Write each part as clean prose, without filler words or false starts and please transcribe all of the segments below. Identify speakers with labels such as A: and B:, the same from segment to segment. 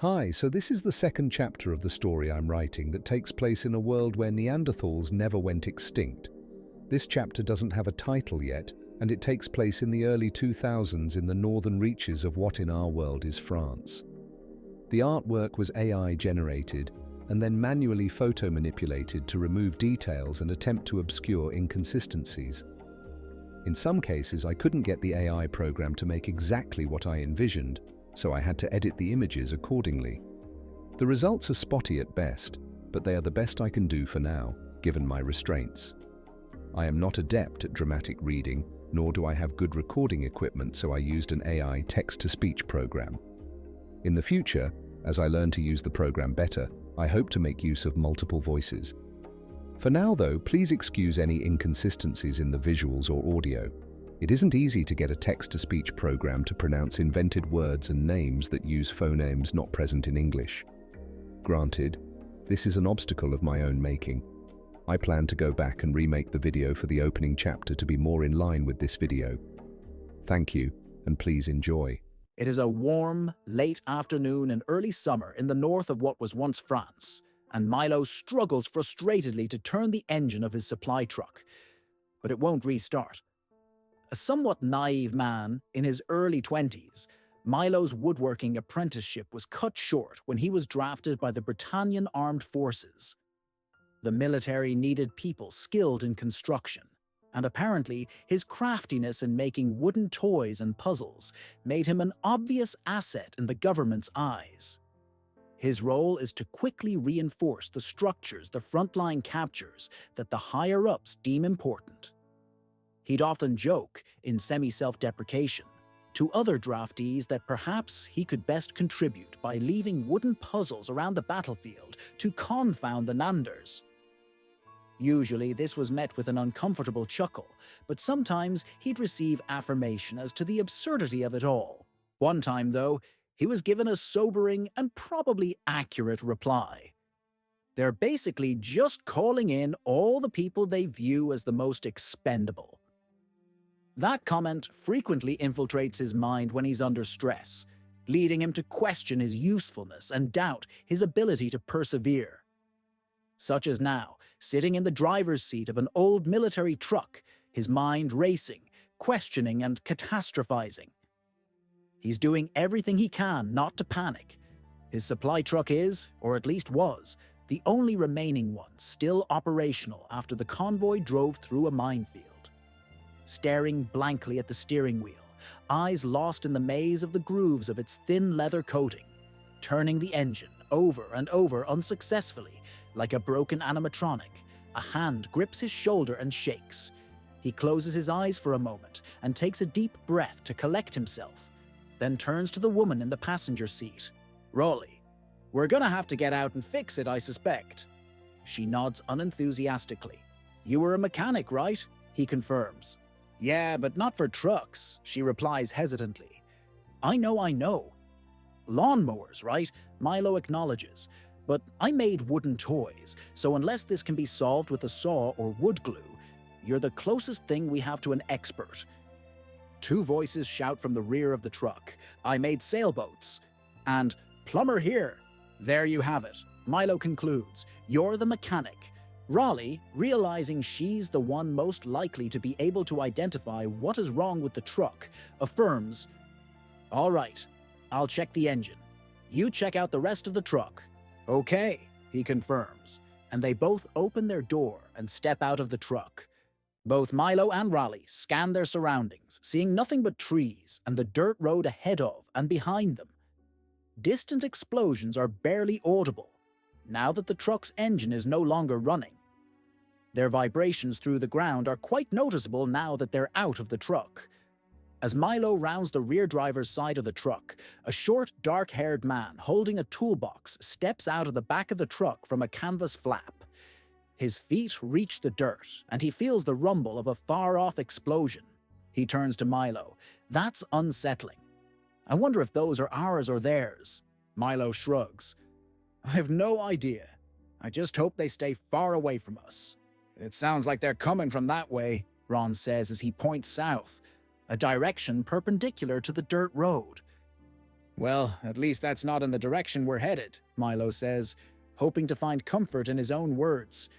A: Hi, so this is the second chapter of the story I'm writing that takes place in a world where Neanderthals never went extinct. This chapter doesn't have a title yet, and it takes place in the early 2000s in the northern reaches of what in our world is France. The artwork was AI generated and then manually photo-manipulated to remove details and attempt to obscure inconsistencies. In some cases, I couldn't get the AI program to make exactly what I envisioned, so I had to edit the images accordingly. The results are spotty at best, but they are the best I can do for now, given my restraints. I am not adept at dramatic reading, nor do I have good recording equipment, so I used an AI text-to-speech program. In the future, as I learn to use the program better, I hope to make use of multiple voices. For now, though, please excuse any inconsistencies in the visuals or audio. It isn't easy to get a text-to-speech program to pronounce invented words and names that use phonemes not present in English. Granted, this is an obstacle of my own making. I plan to go back and remake the video for the opening chapter to be more in line with this video. Thank you, and please enjoy.
B: It is a warm, late afternoon in early summer in the north of what was once France, and Milo struggles frustratedly to turn the engine of his supply truck, but it won't restart. A somewhat naive man in his early 20s, Milo's woodworking apprenticeship was cut short when he was drafted by the Britannian Armed Forces. The military needed people skilled in construction, and apparently his craftiness in making wooden toys and puzzles made him an obvious asset in the government's eyes. His role is to quickly reinforce the structures the frontline captures that the higher-ups deem important. He'd often joke, in semi-self-deprecation, to other draftees that perhaps he could best contribute by leaving wooden puzzles around the battlefield to confound the Nanders. Usually this was met with an uncomfortable chuckle, but sometimes he'd receive affirmation as to the absurdity of it all. One time, though, he was given a sobering and probably accurate reply. They're basically just calling in all the people they view as the most expendable. That comment frequently infiltrates his mind when he's under stress, leading him to question his usefulness and doubt his ability to persevere. Such as now, sitting in the driver's seat of an old military truck, his mind racing, questioning and catastrophizing. He's doing everything he can not to panic. His supply truck is, or at least was, the only remaining one still operational after the convoy drove through a minefield. Staring blankly at the steering wheel, eyes lost in the maze of the grooves of its thin leather coating, turning the engine over and over unsuccessfully, like a broken animatronic, a hand grips his shoulder and shakes. He closes his eyes for a moment and takes a deep breath to collect himself, then turns to the woman in the passenger seat. "Rolly, we're gonna have to get out and fix it, I suspect." She nods unenthusiastically. "You were a mechanic, right?" he confirms. "Yeah, but not for trucks," she replies hesitantly. I know. Lawnmowers, right?" Milo acknowledges. "But I made wooden toys, so unless this can be solved with a saw or wood glue, you're the closest thing we have to an expert." Two voices shout from the rear of the truck, "I made sailboats," and "Plumber here." There you have it. Milo concludes, "You're the mechanic." Raleigh, realizing she's the one most likely to be able to identify what is wrong with the truck, affirms, "All right, I'll check the engine. You check out the rest of the truck." "Okay," he confirms, and they both open their door and step out of the truck. Both Milo and Raleigh scan their surroundings, seeing nothing but trees and the dirt road ahead of and behind them. Distant explosions are barely audible, now that the truck's engine is no longer running. Their vibrations through the ground are quite noticeable now that they're out of the truck. As Milo rounds the rear driver's side of the truck, a short, dark-haired man holding a toolbox steps out of the back of the truck from a canvas flap. His feet reach the dirt, and he feels the rumble of a far-off explosion. He turns to Milo. "That's unsettling. I wonder if those are ours or theirs." Milo shrugs. "I've no idea. I just hope they stay far away from us." "It sounds like they're coming from that way," Ron says as he points south, a direction perpendicular to the dirt road. Well, at least that's not in the direction we're headed, Milo says, hoping to find comfort in his own words.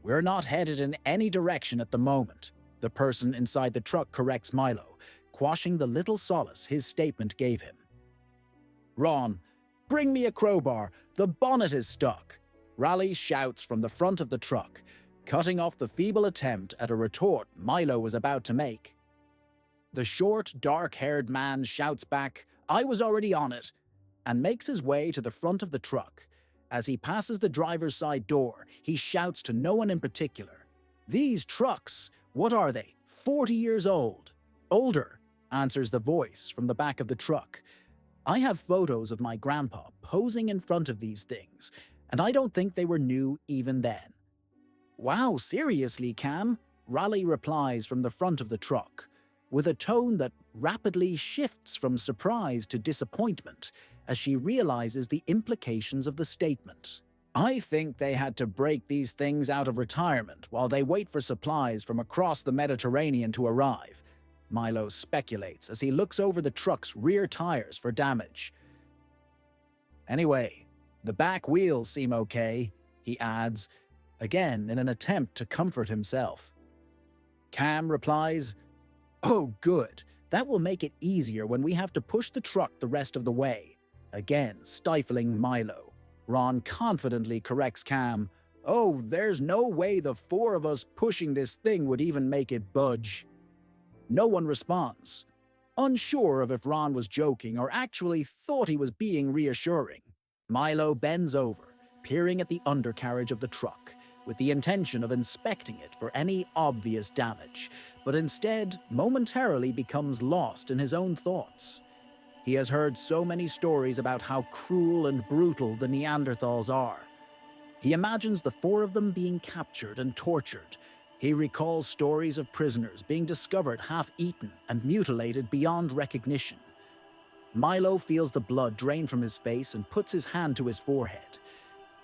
B: We're not headed in any direction at the moment, the person inside the truck corrects Milo, quashing the little solace his statement gave him. Ron, bring me a crowbar, the bonnet is stuck, Raleigh shouts from the front of the truck, cutting off the feeble attempt at a retort Milo was about to make. The short, dark-haired man shouts back, I was already on it, and makes his way to the front of the truck. As he passes the driver's side door, he shouts to no one in particular. These trucks, what are they, 40 years old? Older, answers the voice from the back of the truck. I have photos of my grandpa posing in front of these things, and I don't think they were new even then. Wow, seriously, Cam? Raleigh replies from the front of the truck, with a tone that rapidly shifts from surprise to disappointment as she realizes the implications of the statement. I think they had to break these things out of retirement while they wait for supplies from across the Mediterranean to arrive, Milo speculates as he looks over the truck's rear tires for damage. Anyway, the back wheels seem okay, he adds, again in an attempt to comfort himself. Cam replies, Oh, good. That will make it easier when we have to push the truck the rest of the way. Again, stifling Milo. Ron confidently corrects Cam. Oh, there's no way the four of us pushing this thing would even make it budge. No one responds, unsure of if Ron was joking or actually thought he was being reassuring. Milo bends over, peering at the undercarriage of the truck, with the intention of inspecting it for any obvious damage, but instead momentarily becomes lost in his own thoughts. He has heard so many stories about how cruel and brutal the Neanderthals are. He imagines the four of them being captured and tortured. He recalls stories of prisoners being discovered half-eaten and mutilated beyond recognition. Milo feels the blood drain from his face and puts his hand to his forehead.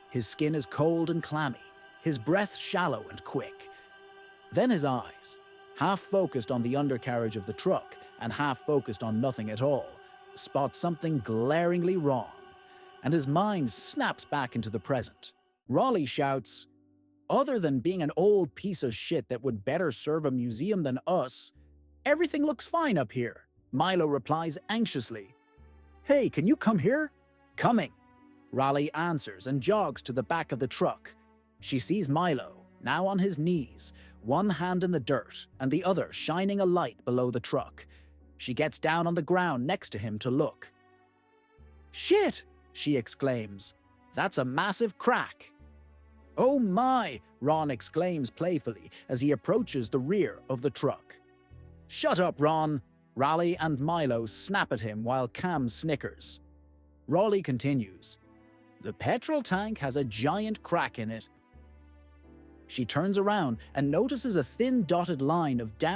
B: His skin is cold and clammy, his breath shallow and quick. Then his eyes, half focused on the undercarriage of the truck and half focused on nothing at all, spot something glaringly wrong, and his mind snaps back into the present. Raleigh shouts, Other than being an old piece of shit that would better serve a museum than us, everything looks fine up here. Milo replies anxiously, Hey, can you come here? Coming. Raleigh answers and jogs to the back of the truck. She sees Milo, now on his knees, one hand in the dirt and the other shining a light below the truck. She gets down on the ground next to him to look. Shit, she exclaims. That's a massive crack. Oh my, Ron exclaims playfully as he approaches the rear of the truck. Shut up, Ron. Raleigh and Milo snap at him while Cam snickers. Raleigh continues. The petrol tank has a giant crack in it. She turns around and notices a thin dotted line of damp